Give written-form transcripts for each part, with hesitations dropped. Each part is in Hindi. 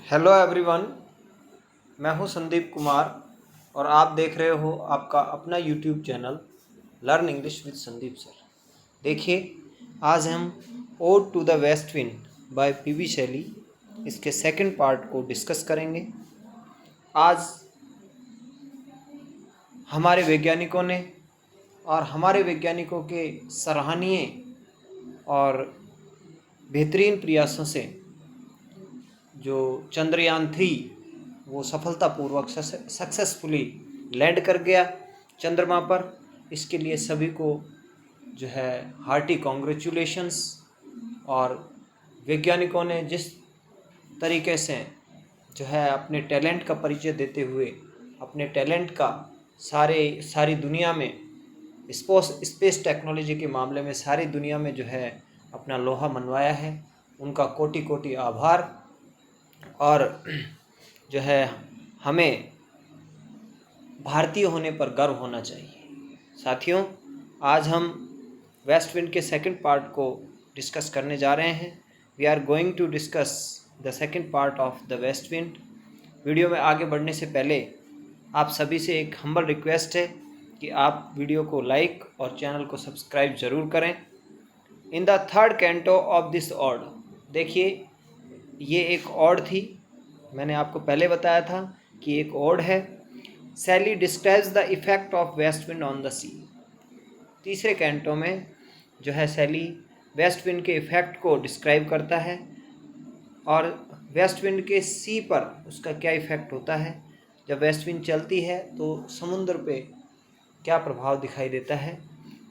हेलो एवरीवन, मैं हूं संदीप कुमार और आप देख रहे हो आपका अपना YouTube channel learn English with Sandeep sir. देखिए, आज हम ode to the west wind by PB Shelley इसके सेकंड पार्ट को डिस्कस करेंगे। आज हमारे वैज्ञानिकों ने और हमारे वैज्ञानिकों के सराहनीय और बेहतरीन प्रयासों से जो चंद्रयान-3 वो सफलतापूर्वक सक्सेसफुली लैंड कर गया चंद्रमा पर। इसके लिए सभी को जो है हार्टी कॉन्ग्रेचुलेशंस। और वैज्ञानिकों ने जिस तरीके से जो है अपने टैलेंट का परिचय देते हुए अपने टैलेंट का सारी दुनिया में स्पेस टेक्नोलॉजी के मामले में सारी दुनिया में जो है अपना लोहा मनवाया है, उनका कोटि कोटि आभार। और जो है हमें भारतीय होने पर गर्व होना चाहिए। साथियों, आज हम वेस्ट विंड के सेकंड पार्ट को डिस्कस करने जा रहे हैं। We are going to discuss the second part of the west wind. Video में आगे बढ़ने से पहले आप सभी से एक हम्बल रिक्वेस्ट है कि आप वीडियो को लाइक और चैनल को सब्सक्राइब ज़रूर करें। In the third canto of this odd, देखिए ये एक ऑड थी, मैंने आपको पहले बताया था कि एक ऑड है। Shelley describes the effect of west wind on the sea. तीसरे कैंटो में जो है सैली वेस्ट विंड के इफ़ेक्ट को डिस्क्राइब करता है और वेस्ट विंड के सी पर उसका क्या इफ़ेक्ट होता है। जब वेस्ट विंड चलती है तो समुद्र पे क्या प्रभाव दिखाई देता है।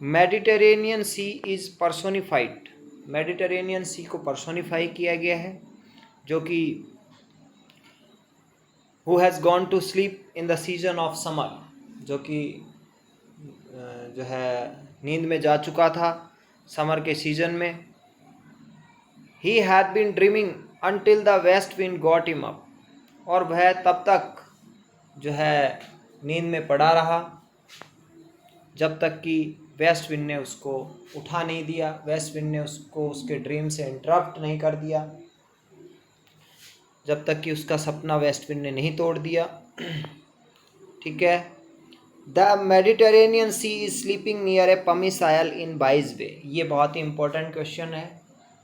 Mediterranean sea is personified, Mediterranean sea को पर्सोनिफाई किया गया है, जो कि who has gone to sleep in the season of summer, जो कि जो है नींद में जा चुका था समर के सीजन में। He had been dreaming until the west wind got him up, और वह तब तक जो है नींद में पड़ा रहा जब तक कि वेस्ट विंड ने उसको उठा नहीं दिया, वेस्ट विंड ने उसको उसके ड्रीम से इंटरप्ट नहीं कर दिया, जब तक कि उसका सपना वेस्ट विंड ने नहीं तोड़ दिया। ठीक है। The Mediterranean sea is sleeping near a pumice isle in Baiae's bay. ये बहुत ही इंपॉर्टेंट क्वेश्चन है,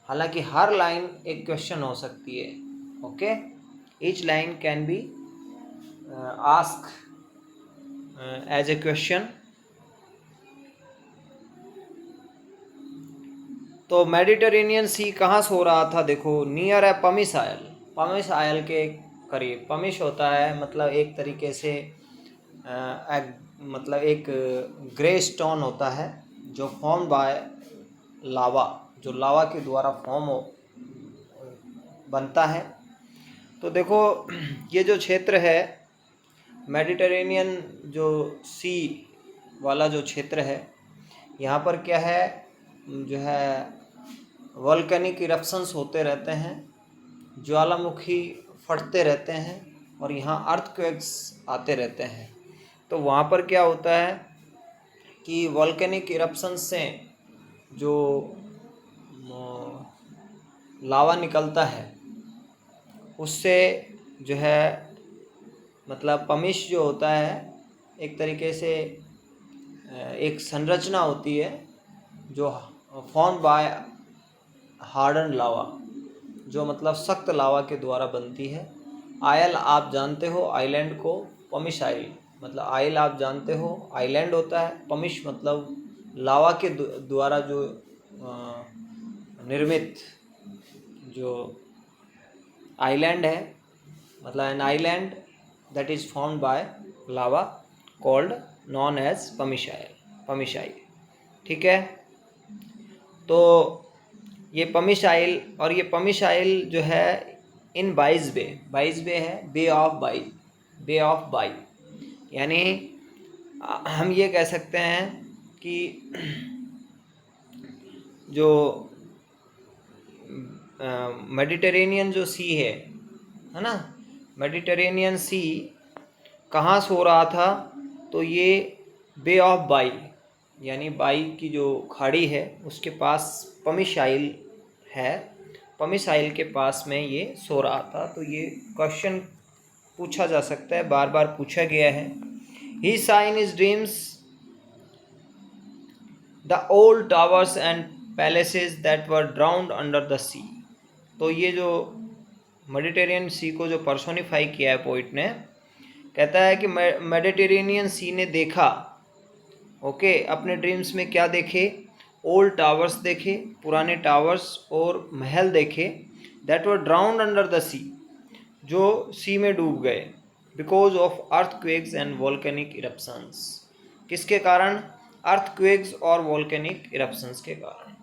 हालांकि हर लाइन एक क्वेश्चन हो सकती है। Okay, each line can be ask as a question. तो मेडिटेरेनियन सी कहाँ सो रहा था? देखो, नियर है पमिस आयल, पमिस आयल के करीब। पमिश होता है मतलब एक तरीके से मतलब एक ग्रे स्टोन होता है जो फॉर्म बाय लावा, जो लावा के द्वारा फॉर्म बनता है। तो देखो, ये जो क्षेत्र है मेडिटेरेनियन जो सी वाला जो क्षेत्र है, यहाँ पर क्या है, जो है वोल्केनिक इरप्शंस होते रहते हैं, ज्वालामुखी फटते रहते हैं और यहाँ अर्थक्वेक्स आते रहते हैं। तो वहाँ पर क्या होता है कि वोल्केनिक इरप्शंस से जो लावा निकलता है उससे जो है मतलब पमिश जो होता है एक तरीके से एक संरचना होती है जो फॉर्म बाय हार्डन लावा, जो मतलब सख्त लावा के द्वारा बनती है। आयल आप जानते हो, आइलैंड को पमिश आइल मतलब आइल आप जानते हो आइलैंड होता है, पमिश मतलब लावा के द्वारा जो निर्मित जो आइलैंड है, मतलब an island that is formed by lava called known as pumice isle. ठीक है। तो ये पमिश आइल, और ये पमिश आइल जो है इन बाइज बे है, बे ऑफ बाई, यानी हम ये कह सकते हैं कि जो मेडिटेरेनियन जो सी है ना, मेडिटेरेनियन सी कहाँ सो रहा था? तो ये बे ऑफ बाई यानी बाई की जो खाड़ी है उसके पास पमिश आइल है। पमिसाइल के पास में ये सो रहा था। तो ये क्वेश्चन पूछा जा सकता है, बार बार पूछा गया है। ही saw in his dreams the old towers and palaces that were drowned under the sea। तो ये जो मेडिटेरियन सी को जो पर्सोनिफाई किया है पोइट ने, कहता है कि मेडिटेरेनियन सी ने देखा, ओके, अपने ड्रीम्स में क्या देखे, ओल्ड टावर्स देखे, पुराने टावर्स और महल देखे, that were drowned under the sea, जो सी में डूब गए, because of earthquakes and volcanic eruptions. किसके कारण? अर्थक्वेक्स और वॉल्केनिक इरप्शंस के कारण।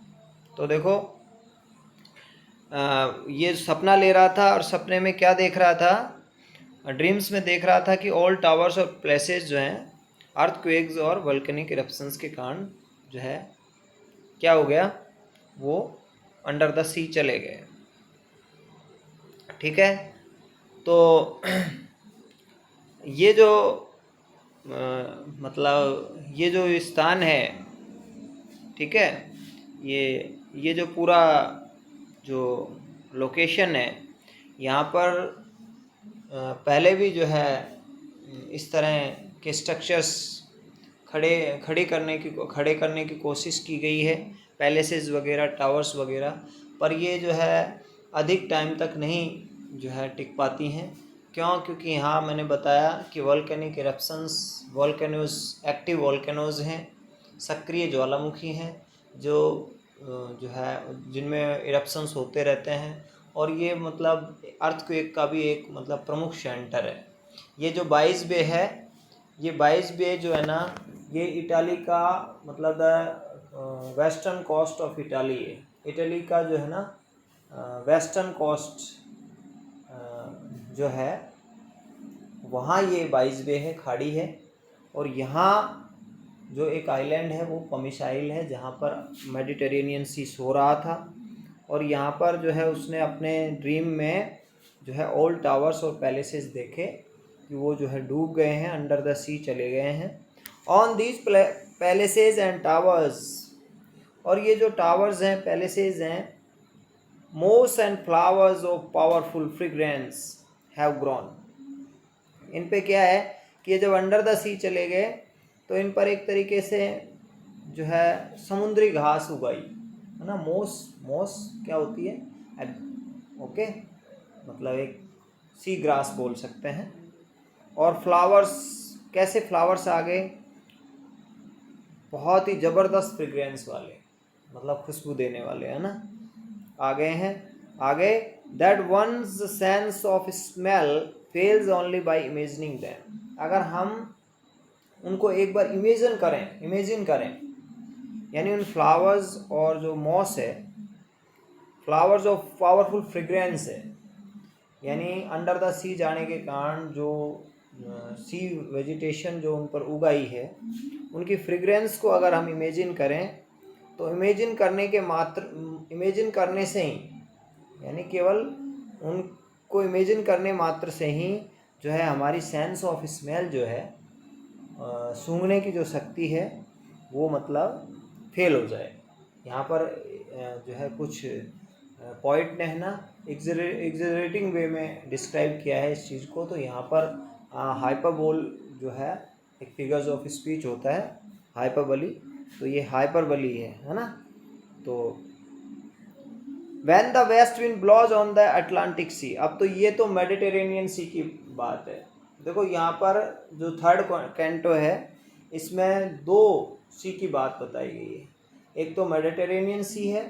तो देखो ये सपना ले रहा था और सपने में क्या देख रहा था, ड्रीम्स में देख रहा था कि ओल्ड टावर्स और प्लेसेस जो हैं अर्थक्वेक्स और वॉल्केनिक इरप्शंस के कारण जो है क्या हो गया, वो अंडर द सी चले गए। ठीक है, तो ये जो मतलब ये जो स्थान है, ठीक है, ये जो पूरा जो लोकेशन है, यहाँ पर पहले भी जो है इस तरह के स्ट्रक्चर्स खड़े करने की कोशिश की गई है, पैलेसेस वगैरह, टावर्स वगैरह, पर ये जो है अधिक टाइम तक नहीं जो है टिक पाती हैं। क्यों? क्योंकि यहाँ मैंने बताया कि volcanic eruptions, volcanoes active volcanoes हैं, सक्रिय ज्वालामुखी हैं, जो है जिनमें इरप्शंस होते रहते हैं, और ये मतलब अर्थक्वेक का भी एक मतलब प्रमुख सेंटर है। ये जो 22 बे है, ये 22 बे जो है ना, ये इटाली का मतलब वेस्टर्न कोस्ट ऑफ इटाली है। इटली का जो है ना वेस्टर्न कोस्ट जो है वहाँ ये 22 बे है, खाड़ी है। और यहाँ जो एक आइलैंड है वो पमिसाइल है, जहाँ पर मेडिटेरेनियन सी सो रहा था, और यहाँ पर जो है उसने अपने ड्रीम में जो है ओल्ड टावर्स और पैलेसेस देखे कि वो जो है डूब गए हैं, अंडर द सी चले गए हैं। On these palaces and towers, और ये जो टावर्स हैं, पैलेसेस हैं, moss and flowers of powerful fragrance have grown. इन पे क्या है कि ये जब अंडर द सी चले गए तो इन पर एक तरीके से जो है समुद्री घास उगाई है ना। मोस क्या होती है? ओके, मतलब एक सी ग्रास बोल सकते हैं। और फ्लावर्स, कैसे फ्लावर्स आ गए? बहुत ही ज़बरदस्त फ्रेग्रेंस वाले, मतलब खुशबू देने वाले, है ना, आ गए हैं। आगे, that once sense of smell fails only by imagining them. अगर हम उनको एक बार इमेजिन करें, यानी उन फ्लावर्स और जो मॉस है, फ्लावर्स ऑफ पावरफुल फ्रेग्रेंस है, यानी अंडर द सी जाने के कारण जो सी वेजिटेशन जो उन पर उगाई है, उनकी फ्रेग्रेंस को अगर हम इमेजिन करें, तो इमेजिन करने से ही, यानी केवल उनको इमेजिन करने मात्र से ही जो है हमारी सेंस ऑफ स्मेल जो है, सूंघने की जो शक्ति है, वो मतलब फेल हो जाए। यहाँ पर जो है कुछ पॉइंट ने है ना एग्जरेटिंग वे में डिस्क्राइब किया है इस चीज़ को। तो यहाँ पर हाइपरबोल जो है एक फिगर्स ऑफ स्पीच होता है, हाइपरबली, तो ये हाइपरबली है ना। तो when the west wind blows on the Atlantic sea, अब तो ये तो मेडिटेरेनियन सी की बात है। देखो यहाँ पर जो थर्ड कैंटो है, इसमें दो सी की बात बताई गई है, एक तो मेडिटेरेनियन सी है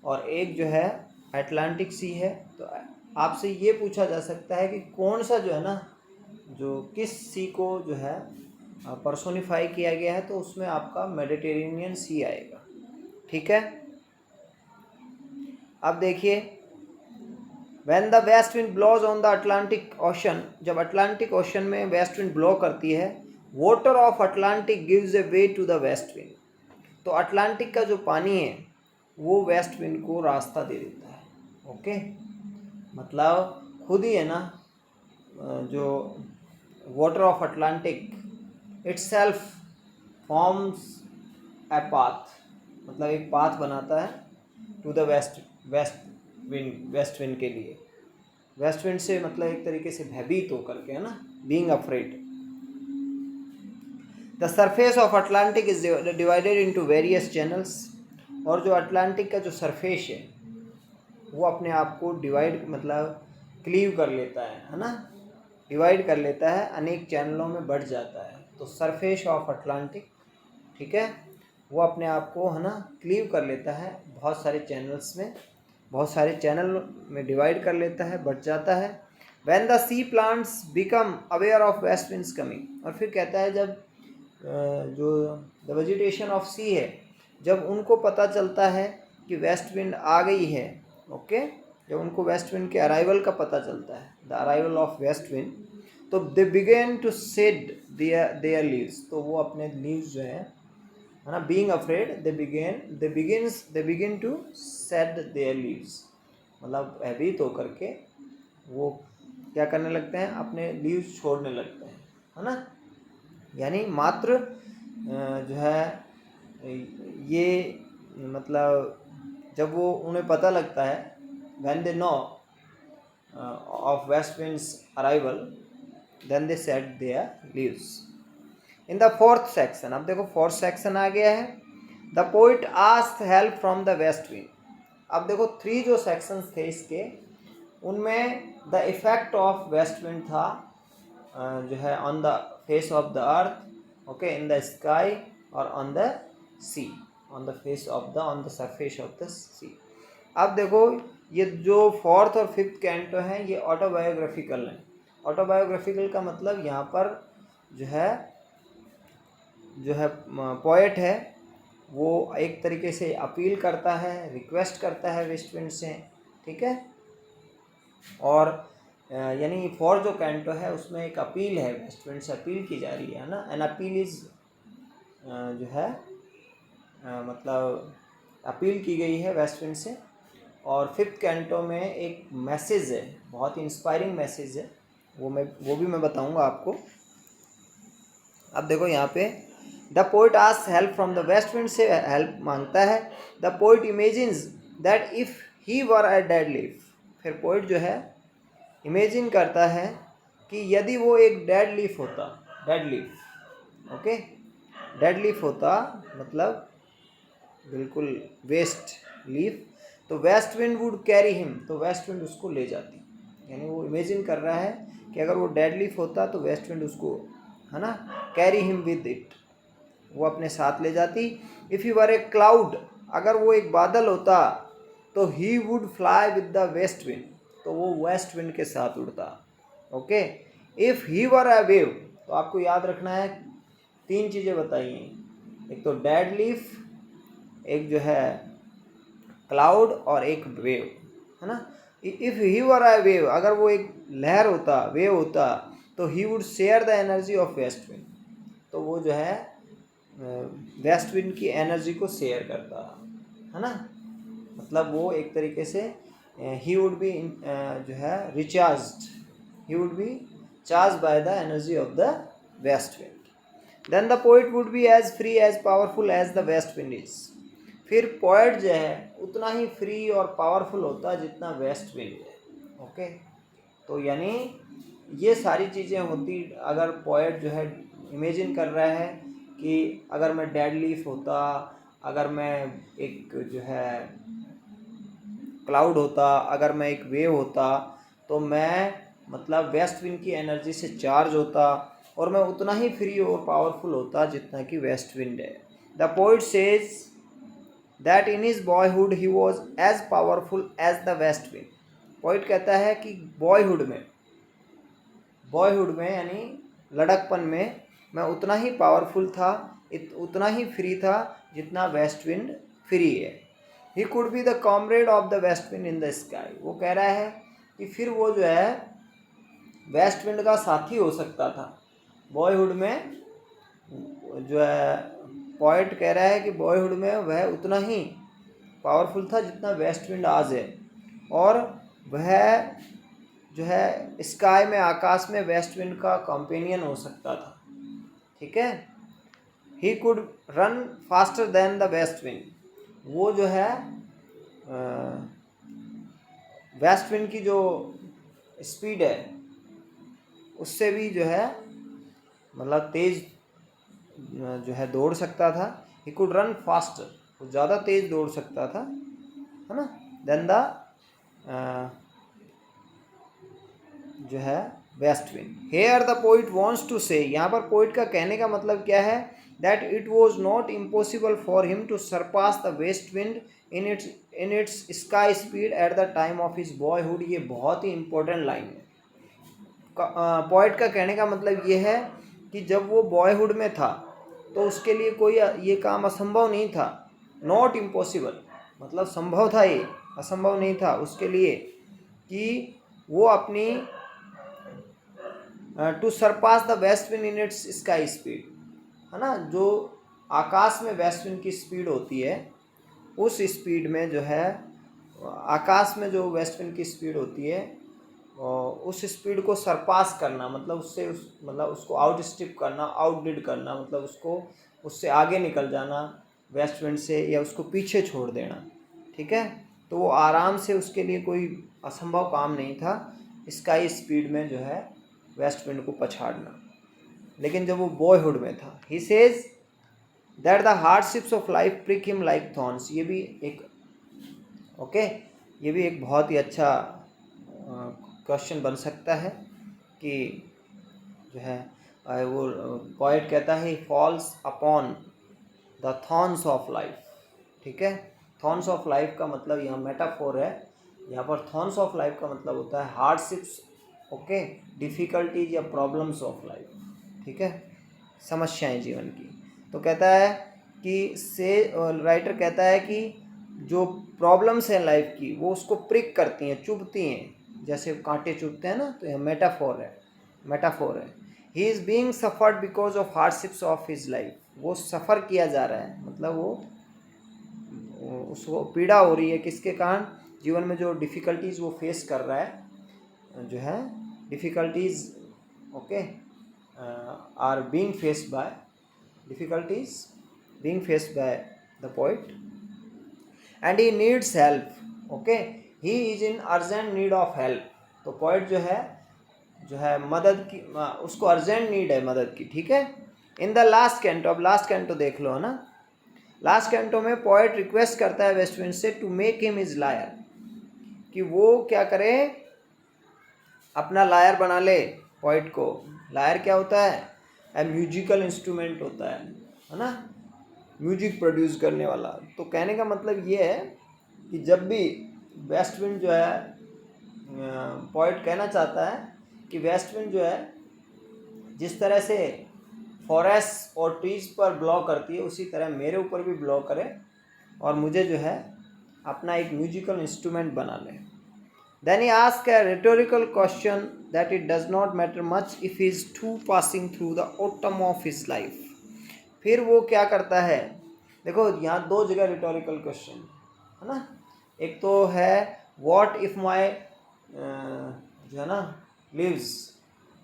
और एक जो है अटलांटिक सी है। तो आपसे ये पूछा जा सकता है कि कौन सा जो है ना, जो किस सी को जो है पर्सोनिफाई किया गया है, तो उसमें आपका मेडिटेरेनियन सी आएगा। ठीक है, अब देखिए, when the west wind blows on the Atlantic ocean, जब अटलांटिक ओशन में वेस्ट विंड ब्लो करती है, water of Atlantic gives a way to the west wind. तो अटलांटिक का जो पानी है वो वेस्ट विंड को रास्ता दे देता है। ओके, मतलब खुद ही है ना, जो water of Atlantic itself forms a path, मतलब एक पाथ बनाता है to the west wind, west wind के लिए। वेस्ट विंड से मतलब एक तरीके से भयभीत होकर के, है ना, being afraid. The surface of Atlantic is divided into various channels. और जो अटलांटिक का जो सरफेस है वो अपने आप को डिवाइड मतलब क्लीव कर लेता है ना, डिवाइड कर लेता है, अनेक चैनलों में बढ़ जाता है। तो सरफेस ऑफ अटलांटिक, ठीक है, वो अपने आप को, है ना, क्लीव कर लेता है बहुत सारे चैनल्स में, बहुत सारे चैनल में डिवाइड कर लेता है, बढ़ जाता है। When the sea plants become aware of west winds coming. और फिर कहता है जब जो द वेजिटेशन ऑफ सी है, जब उनको पता चलता है कि वेस्ट विंड आ गई है, ओके, जब उनको वेस्ट विंड के अराइवल का पता चलता है, the arrival of west wind, तो they begin to shed their leaves. तो वो अपने लीव्स जो है ना, being afraid they begin to shed their leaves, मतलब भयभीत होकर के वो क्या करने लगते हैं, अपने लीव्स छोड़ने लगते हैं, है ना। यानी मात्र जो है ये मतलब जब वो उन्हें पता लगता है, when they know of west wind's arrival, then they set their leaves. In the fourth section, अब देखो फोर्थ सेक्शन आ गया है। The poet asked help from the west wind. अब देखो 3 जो सेक्शंस थे इसके, उनमें the effect of west wind था जो है on the face of the earth, okay, in the sky और on the sea, on the face of the, on the surface of the sea. अब देखो ये जो फोर्थ और फिफ्थ कैंटो हैं ये ऑटोबायोग्राफिकल हैं। ऑटोबायोग्राफिकल का मतलब यहाँ पर जो है पोएट है वो एक तरीके से अपील करता है, रिक्वेस्ट करता है वेस्ट विंड से, ठीक है। और यानी फोर जो कैंटो है उसमें एक अपील है, वेस्ट विंड से अपील की जा रही है ना। एन अपील इज जो है मतलब अपील की गई है वेस्ट विंड से। और फिफ्थ कैंटो में एक मैसेज है, बहुत ही इंस्पायरिंग मैसेज है, वो भी मैं बताऊंगा आपको। अब देखो यहाँ पे the poet asks help from the west wind, से हेल्प मांगता है। The poet imagines that if he were a dead leaf. फिर पोइट जो है इमेजिन करता है कि यदि वो एक डेड लीफ होता, dead leaf, okay, dead leaf होता मतलब बिल्कुल वेस्ट लीफ, तो west wind would carry him, तो वेस्ट विंड उसको ले जाती। यानी वो इमेजिन कर रहा है कि अगर वो डेड लीफ होता तो वेस्ट विंड उसको, है ना, कैरी हिम विद इट, वो अपने साथ ले जाती। If you were A cloud, अगर वो एक बादल होता तो he would fly with the west wind, तो वो वेस्ट विंड के साथ उड़ता, okay. If he were a wave, तो आपको याद रखना है 3 चीज़ें बताई हैं, एक तो डेड लीफ, एक जो है क्लाउड और एक वेव, है ना। If he were a wave, अगर वो एक लहर होता, वेव होता, तो he would share the energy of west wind, तो वो जो है वेस्ट विंड की एनर्जी को शेयर करता, है ना। मतलब वो एक तरीके से ही वुड बी जो है recharged, he would be charge by the energy of the west wind. Then the poet would be as free as powerful as the west wind is. फिर पोइट जो है उतना ही फ्री और पावरफुल होता जितना वेस्ट विंड है, ओके। तो यानी ये सारी चीज़ें होती अगर पोइट जो है इमेजिन कर रहा है कि अगर मैं डेड लीफ होता, अगर मैं एक जो है क्लाउड होता, अगर मैं एक वेव होता, तो मैं मतलब वेस्ट विंड की एनर्जी से चार्ज होता और मैं उतना ही फ्री और पावरफुल होता जितना कि वेस्ट विंड है। The poet says that in his boyhood he was as powerful as the west wind. Poet कहता है कि बॉयहुड में यानी लड़कपन में मैं उतना ही पावरफुल था, उतना ही फ्री था जितना वेस्ट विंड फ्री है। He could be the comrade of the west wind in the sky. वो कह रहा है कि फिर वो जो है वेस्ट विंड का साथी हो सकता था बॉयहुड में। जो है पॉइंट कह रहा है कि बॉयहुड में वह उतना ही पावरफुल था जितना वेस्ट विंड आज है, और वह जो है स्काई में, आकाश में वेस्ट विंड का कंपेनियन हो सकता था, ठीक है। He could run faster than the west wind. वो जो है वेस्ट विंड की जो स्पीड है उससे भी जो है मतलब तेज़ जो है दौड़ सकता था। ही कुड रन फास्टर, वो ज़्यादा तेज़ दौड़ सकता था, है ना, देन द जो है west wind. Here the poet wants to say, यहाँ पर पोइट का कहने का मतलब क्या है, that it was not impossible for him to surpass the west wind in its sky speed at the time of his boyhood. ये बहुत ही इंपॉर्टेंट लाइन है। पोइट का कहने का मतलब ये है कि जब वो बॉयहुड में था तो उसके लिए कोई ये काम असंभव नहीं था। नॉट इम्पॉसिबल मतलब संभव था, ये असंभव नहीं था उसके लिए कि वो अपनी to surpass the west wind in its sky speed, है ना, जो आकाश में वेस्ट विंड की स्पीड होती है उस स्पीड में जो है, आकाश में जो वेस्ट विंड की स्पीड होती है उस स्पीड को सरपास करना मतलब उससे मतलब उसको आउटस्टिप करना, आउटडिड करना, मतलब उससे आगे निकल जाना वेस्ट विंड से, या उसको पीछे छोड़ देना। ठीक है, तो वो आराम से, उसके लिए कोई असंभव काम नहीं था स्काई स्पीड में जो है वेस्ट विंड को पछाड़ना। लेकिन जब वो बॉयहुड में था, ही says that the hardships of life prick him like thorns. ये भी एक ये भी एक बहुत ही अच्छा क्वेश्चन बन सकता है कि जो है वो पोएट कहता है false upon the thorns of life. ठीक है, थॉर्न्स ऑफ लाइफ का मतलब यहाँ मेटाफोर है, यहाँ पर थॉर्न्स ऑफ लाइफ का मतलब होता है हार्डशिप्स, डिफ़िकल्टीज या प्रॉब्लम्स ऑफ लाइफ। ठीक है, समस्याएं जीवन की। तो कहता है कि राइटर कहता है कि जो प्रॉब्लम्स हैं लाइफ की वो उसको प्रिक करती हैं, चुभती हैं, जैसे कांटे चुभते हैं ना, तो यह मेटाफोर है। He is being suffered because of hardships of his life. वो सफ़र किया जा रहा है, मतलब उसको पीड़ा हो रही है, किसके कारण, जीवन में जो डिफ़िकल्टीज़ वो फेस कर रहा है, जो है difficulties are being faced by the poet and he needs help. He is in urgent need of help. तो पोइट जो है मदद की, उसको अर्जेंट नीड है मदद की। ठीक है, इन द लास्ट कैंटो, अब लास्ट कैंटो देख लो, है ना। लास्ट कैंटो में पोइट रिक्वेस्ट करता है वेस्ट विंड से to make him his lyre, कि वो क्या करे, अपना लायर बना ले पोइट को। लायर क्या होता है, ए म्यूजिकल इंस्ट्रूमेंट होता है ना, म्यूजिक प्रोड्यूस करने वाला। तो कहने का मतलब ये है कि जब भी वेस्ट विंड जो है, पोइट कहना चाहता है कि वेस्ट विंड जो है जिस तरह से फॉरेस्ट और ट्रीज पर ब्लो करती है, उसी तरह मेरे ऊपर भी ब्लो करे और मुझे जो है अपना एक म्यूजिकल इंस्ट्रूमेंट बना ले। Then he asked a rhetorical question that it does not matter much if he is too passing through the autumn of his life। फिर वो क्या करता है, देखो यहाँ दो जगह रिटोरिकल क्वेश्चन है ना। एक तो है व्हाट इफ माई जो है ना leaves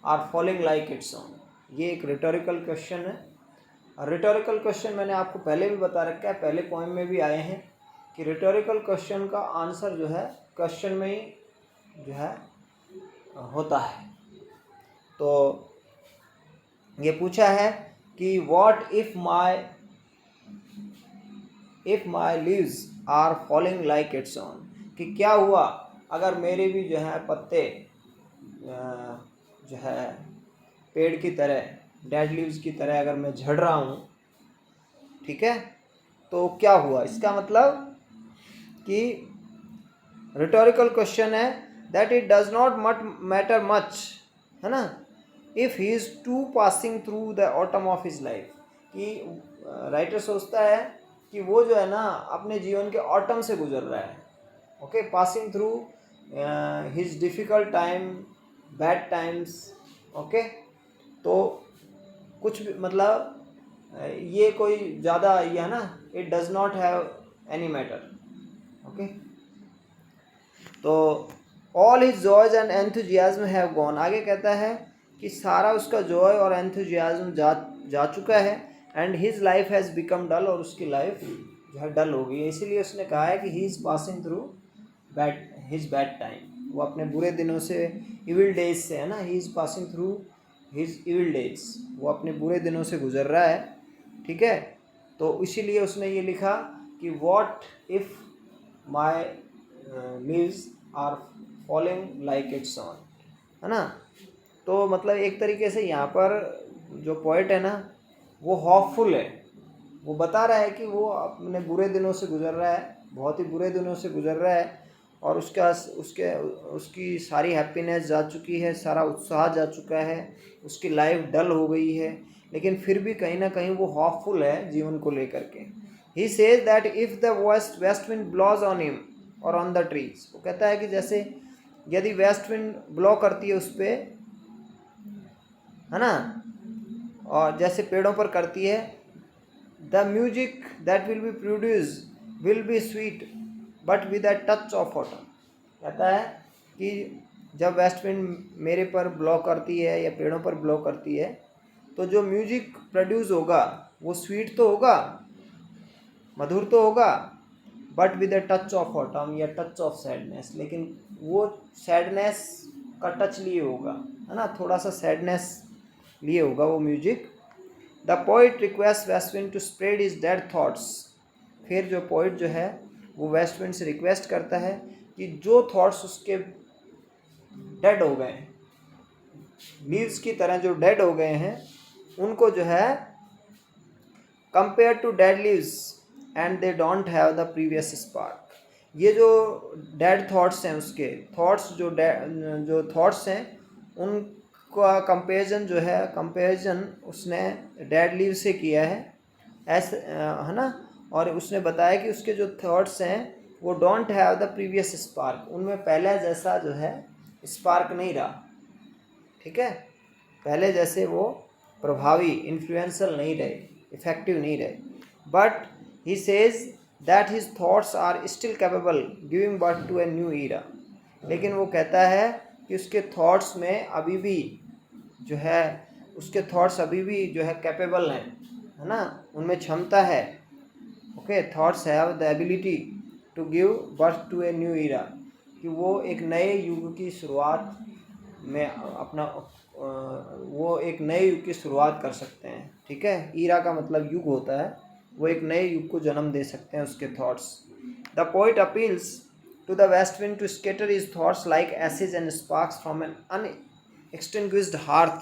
are falling like its own, ये एक रिटोरिकल क्वेश्चन है। और रिटोरिकल क्वेश्चन मैंने आपको पहले भी बता रखा है, पहले पॉइंट में भी आए हैं कि रिटोरिकल क्वेश्चन का आंसर जो है क्वेश्चन में ही जो है होता है। तो ये पूछा है कि what if my leaves are falling like its own, कि क्या हुआ अगर मेरे भी जो है पत्ते जो है पेड़ की तरह, डेड लीव्स की तरह अगर मैं झड़ रहा हूँ, ठीक है, तो क्या हुआ। इसका मतलब कि रिटोरिकल क्वेश्चन है that it does not matter much, है ना, if he is to passing through the autumn of his life, कि राइटर सोचता है कि वो जो है ना अपने जीवन के ऑटम से गुजर रहा है, passing through his difficult time, bad times, तो कुछ भी मतलब ये कोई ज़्यादा ये है ना, it does not have any matter. तो all his joys and enthusiasm have gone, आगे कहता है कि सारा उसका जॉय और एंथुजियाज्म जा चुका है, and his life has become dull, और उसकी लाइफ जो है डल हो गई है। इसीलिए उसने कहा है कि he is passing through his bad time. वो अपने बुरे दिनों से, इविल डेज से, है ना, he is passing through his evil days, वो अपने बुरे दिनों से गुजर रहा है, ठीक है। तो इसीलिए उसने ये लिखा कि what if my leaves are falling like its own, है ना। तो मतलब एक तरीके से यहाँ पर जो पोइट है ना वो होपफुल है, वो बता रहा है कि वो अपने बुरे दिनों से गुजर रहा है, बहुत ही बुरे दिनों से गुजर रहा है, और उसकी सारी हैप्पीनेस जा चुकी है, सारा उत्साह जा चुका है, उसकी लाइफ डल हो गई है, लेकिन फिर भी कहीं ना कहीं वो होपफुल है जीवन को लेकर के। ही says that if the west wind ब्लॉज on him और ऑन द ट्रीज, वो कहता है कि जैसे यदि वेस्ट विंड ब्लो करती है उस पर, है ना, और जैसे पेड़ों पर करती है, the music that will be produce will be sweet but with a touch of autumn. कहता है कि जब वेस्ट विंड मेरे पर ब्लो करती है या पेड़ों पर ब्लो करती है तो जो म्यूजिक प्रोड्यूस होगा वो स्वीट तो होगा, मधुर तो होगा, but with a touch of autumn या टच ऑफ सैडनेस, लेकिन वो सैडनेस का टच लिए होगा, है ना, थोड़ा सा सैडनेस लिए होगा वो music. The poet request west wind to spread his dead thoughts. फिर जो पोइट जो है वो वेस्टविंड से रिक्वेस्ट करता है कि जो थॉट्स उसके डेड हो गए हैं, लीव्स की तरह जो डेड हो गए हैं, उनको जो है compare to dead leaves and they don't have the previous spark. ये जो डेड थॉट्स हैं, उसके थॉट्स जो थॉट्स हैं उनका कंपेरिजन जो है, कंपेरिजन उसने डेड लीव से किया है, ऐसे, है ना। और उसने बताया कि उसके जो थॉट्स हैं वो don't have the previous spark, उनमें पहले जैसा जो है स्पार्क नहीं रहा, ठीक है, पहले जैसे वो प्रभावी, इन्फ्लुएंशियल नहीं रहे, इफेक्टिव नहीं रहे। But he says that his thoughts are still capable giving birth to a new era. लेकिन वो कहता है कि उसके थॉट्स में अभी भी जो है, उसके थॉट्स अभी भी जो है कैपेबल हैं, है ना, उनमें क्षमता है। Okay, thoughts have the ability to give birth to a new era, कि वो एक नए युग की शुरुआत में अपना वो एक नए युग की शुरुआत कर सकते हैं, ठीक है। ईरा का मतलब युग होता है, वो एक नए युग को जन्म दे सकते हैं उसके thoughts. The poet appeals to the west wind to scatter his thoughts like ashes and sparks from an unextinguished hearth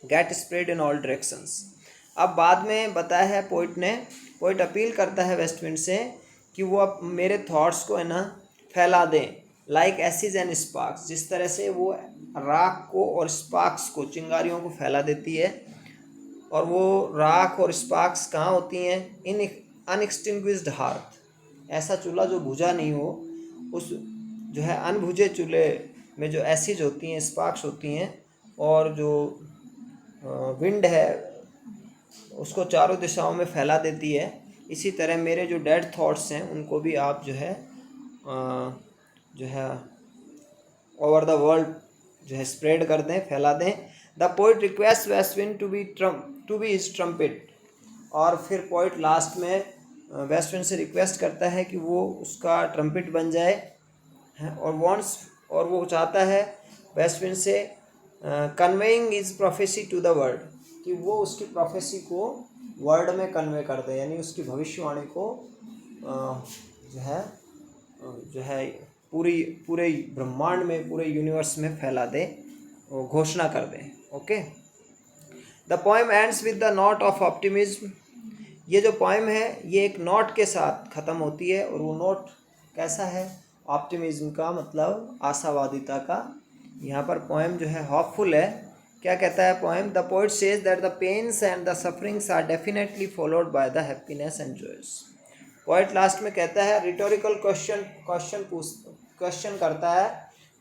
get spread in all directions. अब बाद में बताया है पोइट अपील करता है वेस्ट विंड से कि वो अब मेरे थॉट्स को, है ना, फैला दें, लाइक एसिड एंड स्पार्क्स, जिस तरह से वो राख को और स्पार्क्स को, चिंगारियों को फैला देती है। और वो राख और स्पार्क्स कहाँ होती हैं? इन अनएक्सटिंग्विश्ड हार्थ, ऐसा चूल्हा जो बुझा नहीं हो, उस जो है अनबुझे चूल्हे में जो एसिड होती हैं, स्पार्क्स होती हैं, और जो विंड है उसको चारों दिशाओं में फैला देती है। इसी तरह मेरे जो डेड थॉट्स हैं उनको भी आप जो है ओवर द वर्ल्ड जो है स्प्रेड कर दें, फैला दें। The poet request west wind to be his trumpet. और फिर पोइट लास्ट में वेस्ट विंड से रिक्वेस्ट करता है कि वो उसका ट्रम्पेट बन जाए, और वो चाहता है वेस्ट विंड से conveying his prophecy to the world, कि वो उसकी प्रोफेसी को वर्ल्ड में कन्वे कर दे, यानी उसकी भविष्यवाणी को जो है पूरे ब्रह्मांड में, पूरे यूनिवर्स में फैला दे, घोषणा कर दे। Okay, the poem ends with the note of optimism. ये जो पोएम है ये एक नोट के साथ ख़त्म होती है, और वो नोट कैसा है? ऑप्टिमिज्म का मतलब आशावादिता का। यहाँ पर पोएम जो है होपफुल है। क्या कहता है poem? The poet says that the pains and the sufferings are definitely followed by the happiness and joys. Poet last में कहता है, रिटोरिकल क्वेश्चन करता है,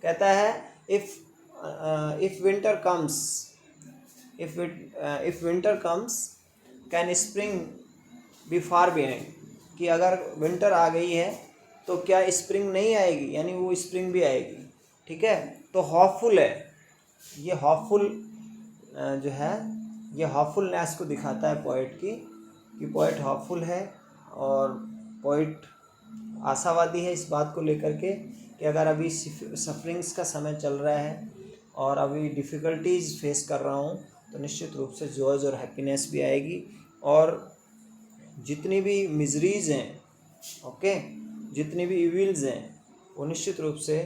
कहता है if winter comes can spring be far behind, कि अगर विंटर आ गई है तो क्या स्प्रिंग नहीं आएगी, यानी वो स्प्रिंग भी आएगी, ठीक है। तो होपफुल है, ये होपफुल जो है ये होपफुलनेस को दिखाता है पोइट की, कि पोइट होपफुल है और पोइट आशावादी है इस बात को लेकर के कि अगर अभी सफरिंग्स का समय चल रहा है और अभी डिफ़िकल्टीज़ फेस कर रहा हूँ, तो निश्चित रूप से जॉयज़ और हैप्पीनेस भी आएगी। और जितनी भी मिजरीज़ हैं, ओके, जितनी भी इविल्स हैं, वो निश्चित रूप से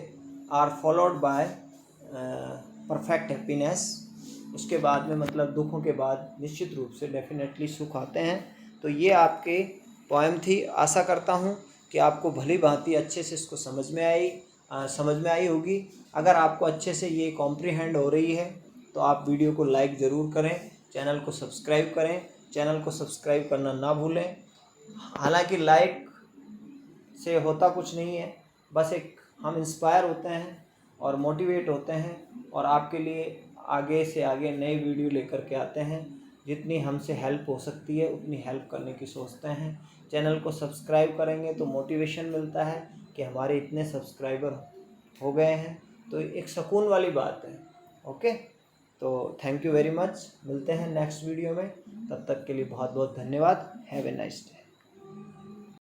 are followed by perfect happiness. उसके बाद में मतलब दुखों के बाद निश्चित रूप से डेफिनेटली सुख आते हैं। तो ये आपके पोएम थी। आशा करता हूँ कि आपको भली भांति अच्छे से इसको समझ में आई होगी। अगर आपको अच्छे से ये कॉम्प्रीहेंड हो रही है तो आप वीडियो को लाइक ज़रूर करें, चैनल को सब्सक्राइब करें, चैनल को सब्सक्राइब करना ना भूलें। हालांकि लाइक से होता कुछ नहीं है, बस एक हम इंस्पायर होते हैं और मोटिवेट होते हैं और आपके लिए आगे से आगे नई वीडियो लेकर के आते हैं। जितनी हमसे हेल्प हो सकती है उतनी हेल्प करने की सोचते हैं। चैनल को सब्सक्राइब करेंगे तो मोटिवेशन मिलता है कि हमारे इतने सब्सक्राइबर हो गए हैं, तो एक सुकून वाली बात है। ओके, तो थैंक यू वेरी मच। मिलते हैं नेक्स्ट वीडियो में, तब तक के लिए बहुत बहुत धन्यवाद। Have a nice day.